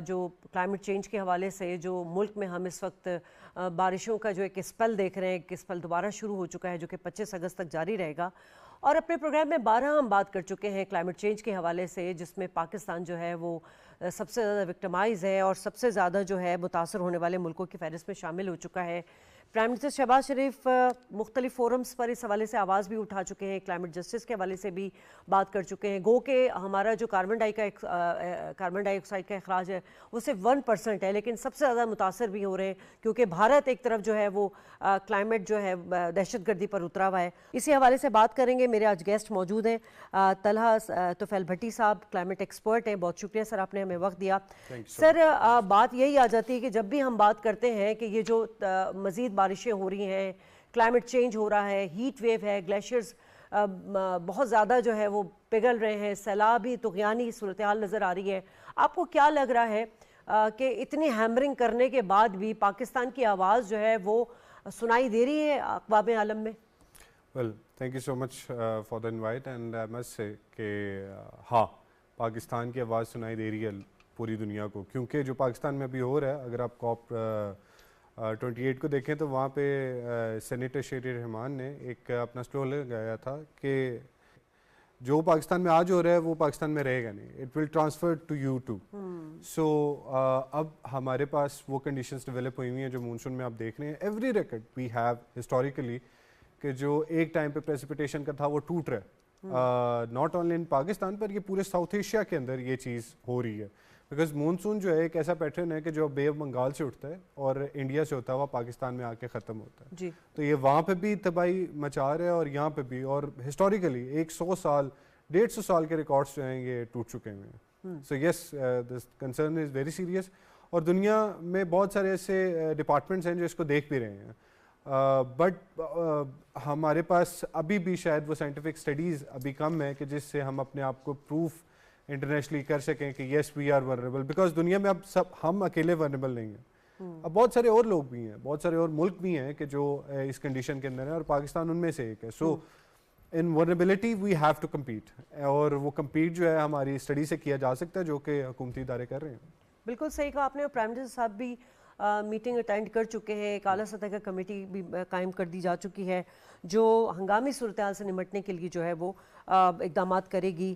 جو climate change کے حوالے سے جو ملک میں ہم اس وقت بارشوں کا جو ایک اسپیل دیکھ رہے ہیں، ایک اسپیل دوبارہ شروع ہو چکا ہے جو کہ 25 اگست تک جاری رہے گا، اور اپنے پروگرام میں بارہا ہم بات کر چکے ہیں کلائمیٹ چینج کے حوالے سے، جس میں پاکستان جو ہے وہ سب سے زیادہ وکٹمائز ہے اور سب سے زیادہ جو ہے متاثر ہونے والے ملکوں کی فہرست میں شامل ہو چکا ہے۔ پرائم منسٹر شہباز شریف مختلف فورمز پر اس حوالے سے آواز بھی اٹھا چکے ہیں، کلائمیٹ جسٹس کے حوالے سے بھی بات کر چکے ہیں۔ گو کہ ہمارا جو کاربن ڈائی آکسائڈ کا اخراج ہے وہ صرف 1% ہے، لیکن سب سے زیادہ متاثر بھی ہو رہے ہیں کیونکہ بھارت ایک طرف جو ہے وہ کلائمیٹ جو ہے دہشت گردی پر اترا ہوا ہے۔ اسی حوالے سے بات کریں گے، میرے آج گیسٹ موجود ہیں طلحہ طفیل بھٹی صاحب، کلائمیٹ ایکسپرٹ ہیں۔ بہت شکریہ سر، آپ نے ہمیں وقت دیا۔ سر بات یہی آ جاتی ہے کہ جب بھی ہم بات کرتے ہیں کہ یہ جو مزید بارشیں ہو رہی ہیں، کلائمیٹ چینج ہو رہا ہے، ہیٹ ویو ہے، گلیشیئرز بہت زیادہ جو ہے وہ پگھل رہے ہیں، سیلابی طغیانی صورتحال نظر آ رہی ہے، آپ کو کیا لگ رہا ہے کہ اتنی ہیمرنگ کرنے کے بعد بھی پاکستان کی آواز جو ہے وہ سنائی دے رہی ہے اقوام عالم میں؟ Well thank you so much for the invite and I must say کہ ہاں، پاکستان کی آواز سنائی دے رہی ہے پوری دنیا کو، کیونکہ جو پاکستان میں ابھی ہو رہا ہے، اگر آپ COP 28 کو دیکھیں تو وہاں پہ سینیٹر شیری رحمان نے ایک اپنا سلوگن لگایا تھا کہ جو پاکستان میں آج ہو رہا ہے وہ پاکستان میں رہے گا نہیں، it will transfer to you too. So اب ہمارے پاس وہ کنڈیشنز ڈیولپ ہوئی ہوئی ہیں جو مونسون میں آپ دیکھ رہے ہیں۔ Every record we have historically کہ جو ایک ٹائم پہ پریسپیٹیشن کا تھا وہ ٹوٹ رہا ہے، ناٹ اونلی ان پاکستان پر، یہ پورے ساؤتھ ایشیا کے اندر یہ چیز ہو رہی ہے، بیکاز مونسون جو ہے ایک ایسا پیٹرن ہے کہ جو بے آف بنگال سے اٹھتا ہے اور انڈیا سے ہوتا ہے وہ پاکستان میں آ کے ختم ہوتا ہے، تو یہ وہاں پہ بھی تباہی مچا رہا ہے اور یہاں پہ بھی، اور ہسٹوریکلی 100 سال 150 سال کے ریکارڈز جو ہیں یہ ٹوٹ چکے ہوئے ہیں۔ So yes, this concern is very serious, اور دنیا میں بہت سارے ایسے ڈپارٹمنٹس ہیں جو اس کو دیکھ بھی رہے ہیں، بٹ ہمارے پاس ابھی بھی شاید وہ سائنٹیفک اسٹڈیز ابھی کم ہے کہ جس سے ہم اپنے آپ کو پروف انٹرنیشنلی کر سکیں کہ یس وی آر ورنریبل، بیکاز دنیا میں اب سب ہم اکیلے ورنریبل نہیں ہیں، اب بہت سارے اور لوگ بھی ہیں، بہت سارے اور ملک بھی ہیں کہ جو اس کنڈیشن کے اندر ہیں، اور پاکستان ان میں سے ایک ہے۔ سو ان ورنریبلٹی وی ہیو ٹو کمپیٹ، اور وہ کمپیٹ جو ہے ہماری اسٹڈی سے کیا جا سکتا ہے جو کہ حکومتی ادارے کر رہے ہیں۔ بالکل صحیح کہا آپ نے، اور پرائم منسٹر صاحب بھی میٹنگ اٹینڈ کر چکے ہیں، ایک اعلیٰ سطح کا کمیٹی بھی قائم کر دی جا چکی ہے جو ہنگامی صورتحال سے نمٹنے کے لیے جو ہے وہ اقدامات کرے گی۔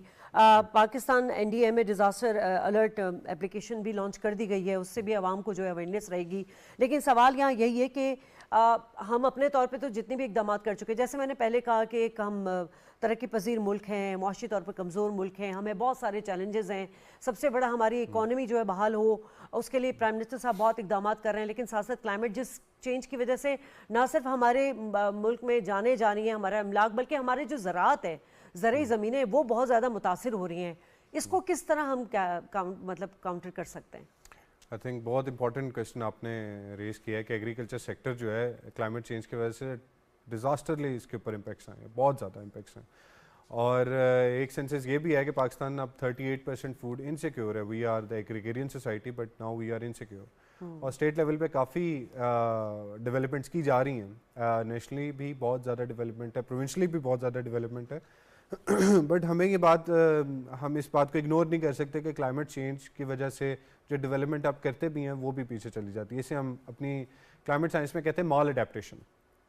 Pakistan NDMA disaster alert application بھی لانچ کر دی گئی ہے، اس سے بھی عوام کو جو ہے اویئرنیس رہے گی، لیکن سوال یہاں یہی ہے کہ ہم اپنے طور پہ تو جتنے بھی اقدامات کر چکے، جیسے میں نے پہلے کہا کہ ایک ہم ترقی پذیر ملک ہیں، معاشی طور پر کمزور ملک ہیں، ہمیں بہت سارے چیلنجز ہیں، سب سے بڑا ہماری اکانومی جو ہے بحال ہو، اس کے لیے پرائم منسٹر صاحب بہت اقدامات کر رہے ہیں، لیکن ساتھ ساتھ کلائمیٹ جس چینج کی وجہ سے نہ صرف ہمارے ملک میں جانے جانی ہیں ہمارا املاک، بلکہ ہمارے جو زراعت ہے، زرعی زمینیں، وہ بہت زیادہ متاثر ہو رہی ہیں، اس کو کس طرح ہم مطلب کاؤنٹر کر سکتے ہیں؟ آئی تھنک بہت امپورٹنٹ کویشچن آپ نے ریز کیا ہے کہ ایگریکلچر سیکٹر جو ہے کلائمیٹ چینج کی وجہ سے ڈیزاسٹرلی اس کے اوپر امپیکٹس آئے ہیں، بہت زیادہ امپیکٹس ہیں، اور ایک سینسس یہ بھی ہے کہ پاکستان اب 38% فوڈ انسیکیور ہے۔ We are the agrarian society but now we are insecure, اور اسٹیٹ لیول پہ کافی ڈیولپمنٹس کی جا رہی ہیں، نیشنلی بھی بہت زیادہ ڈیولپمنٹ ہے، پروونشلی بھی بہت زیادہ ڈیولپمنٹ ہے، بٹ ہمیں یہ بات، ہم اس بات کو اگنور نہیں کر سکتے کہ کلائمیٹ چینج کی وجہ سے جو ڈیولپمنٹ آپ کرتے بھی ہیں وہ بھی پیچھے چلی جاتی ہے۔ اسے ہم اپنی کلائمیٹ سائنس میں کہتے ہیں مال اڈیپٹیشن،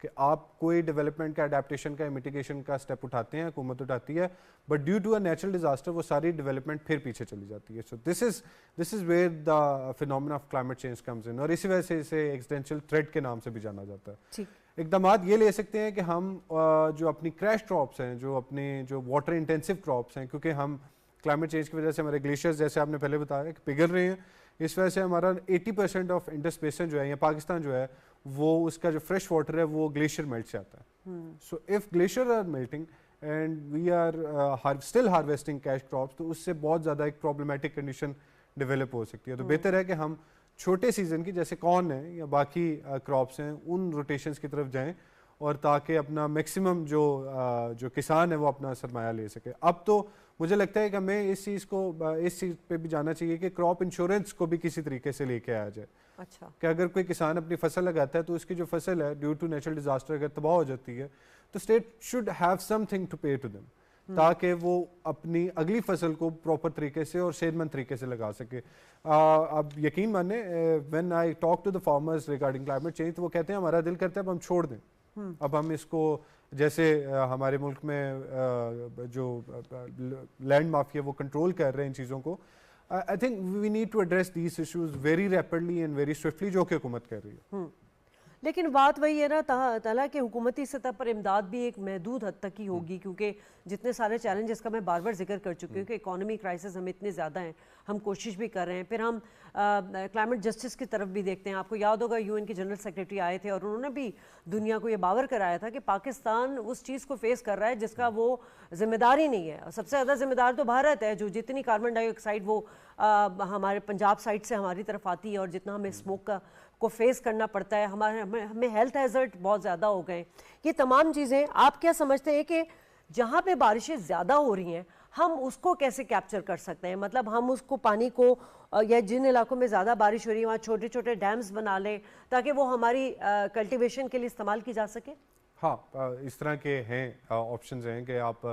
کہ آپ کوئی ڈیولپمنٹ کا اڈیپٹیشن کا میٹیگیشن کا اسٹیپ اٹھاتے ہیں، حکومت اٹھاتی ہے، but due to a natural disaster وہ ساری ڈیولپمنٹ پھر پیچھے چلی جاتی ہے۔ So this is where the phenomena of climate change comes in, اور اسی وجہ سے اسے ایکسٹینشل تھریٹ کے نام سے بھی جانا جاتا ہے۔ اقدامات یہ لے سکتے ہیں کہ ہم جو اپنی کریش کراپس ہیں، جو اپنے جو واٹر انٹینسو کراپس ہیں، کیونکہ ہم کلائمیٹ چینج کی وجہ سے ہمارے گلیشیئرز جیسے آپ نے پہلے بتایا کہ پگھل رہے ہیں، اس وجہ سے ہمارا 80% آف انڈس بیسن جو ہے یا پاکستان جو ہے وہ اس کا جو فریش واٹر ہے وہ گلیشیئر میلٹ سے آتا ہے۔ So if glacier are melting and we are still harvesting cash crops, تو اس سے بہت زیادہ ایک پرابلمٹک کنڈیشن ڈیولپ ہو سکتی ہے۔ تو بہتر ہے کہ ہم چھوٹے سیزن کی جیسے کارن ہے یا باقی کراپس ہیں ان روٹیشنز کی طرف جائیں، اور تاکہ اپنا میکسیمم جو کسان ہے وہ اپنا سرمایہ لے سکے۔ اب تو مجھے لگتا ہے کہ ہمیں اس چیز پہ بھی جانا چاہیے کہ کراپ انشورنس کو بھی کسی طریقے سے لے کے آیا جائے، کہ اگر کوئی کسان اپنی فصل لگاتا ہے تو اس کی جو فصل ہے ڈیو ٹو نیچرل ڈیزاسٹر اگر تباہ ہو جاتی ہے تو state should have something to pay to them, تاکہ وہ اپنی اگلی فصل کو پراپر طریقے سے اور صحت مند طریقے سے لگا سکے. اب یقین مانیں when I talk to the farmers regarding climate change تو وہ کہتے ہیں ہمارا دل کرتا ہے اب ہم چھوڑ دیں, اب ہم اس کو جیسے ہمارے ملک میں جو لینڈ مافیا وہ کنٹرول کر رہے ہیں ان چیزوں کو. I think we need to address these issues very rapidly and very swiftly, جو کہ حکومت کر رہی ہے. لیکن بات وہی ہے نا تعالیٰ کہ حکومتی سطح پر امداد بھی ایک محدود حد تک ہی ہوگی, کیونکہ جتنے سارے چیلنجز کا میں بار بار ذکر کر چکی ہوں کہ اکانومی کرائسس ہمیں اتنے زیادہ ہیں, ہم کوشش بھی کر رہے ہیں, پھر ہم کلائمیٹ جسٹس کی طرف بھی دیکھتے ہیں. آپ کو یاد ہوگا UN کے جنرل سیکریٹری آئے تھے اور انہوں نے بھی دنیا کو یہ باور کرایا تھا کہ پاکستان اس چیز کو فیس کر رہا ہے جس کا وہ ذمہ دار ہی نہیں ہے. سب سے زیادہ ذمہ دار تو بھارت ہے, جو جتنی کاربن ڈائی آکسائڈ وہ ہمارے پنجاب سائڈ سے ہماری طرف آتی ہے اور جتنا ہمیں اسموک کو فیس کرنا پڑتا ہے, ہمیں ہیلتھ ہیزرٹ بہت زیادہ ہو گئے. یہ تمام چیزیں آپ کیا سمجھتے ہیں کہ جہاں پہ بارشیں زیادہ ہو رہی ہیں ہم اس کو کیسے کیپچر کر سکتے ہیں؟ مطلب ہم اس کو پانی کو یا جن علاقوں میں زیادہ بارش ہو رہی ہے وہاں چھوٹے چھوٹے ڈیمز بنا لیں تاکہ وہ ہماری کلٹیویشن کے لیے استعمال کی جا سکے. ہاں اس طرح کے ہیں آپشنز ہیں کہ آپ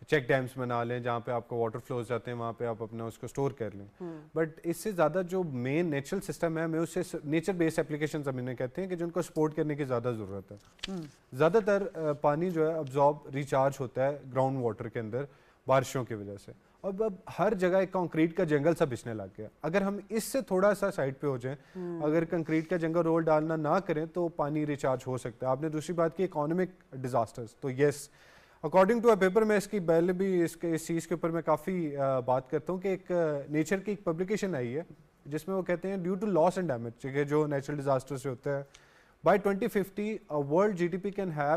چیک ڈیمز بنا لیں جہاں پہ آپ کو واٹر فلوز جاتے ہیں, وہاں پہ آپ اپنا اس کو سٹور کر لیں. بٹ اس سے زیادہ جو مین نیچرل سسٹم ہے ہمیں اس سے نیچر بیس اپلیکیشنز ہم انہیں کہتے ہیں کہ جن کو سپورٹ کرنے کی زیادہ ضرورت ہے. زیادہ تر پانی جو ہے ابزارب ریچارج ہوتا ہے گراؤنڈ واٹر کے اندر بارشوں کی وجہ سے. اب ہر جگہ ایک کنکریٹ کا جنگل سا بچنے لگ گیا. اگر ہم اس سے تھوڑا سا سائڈ پہ ہو جائیں, اگر کنکریٹ کا جنگل رول ڈالنا نہ کریں تو پانی ریچارج ہو سکتا ہے. آپ نے دوسری بات کی اکانومک ڈیزاسٹرز, تو یس اکارڈنگ ٹو اے پیپر میں اس کی پہلے بھی اس چیز کے اوپر میں کافی بات کرتا ہوں کہ ایک نیچر کی ایک پبلیکیشن آئی ہے جس میں وہ کہتے ہیں due to loss and damage کہ جو نیچرل ڈیزاسٹر سے ہوتا ہے by 2050 world GDP can have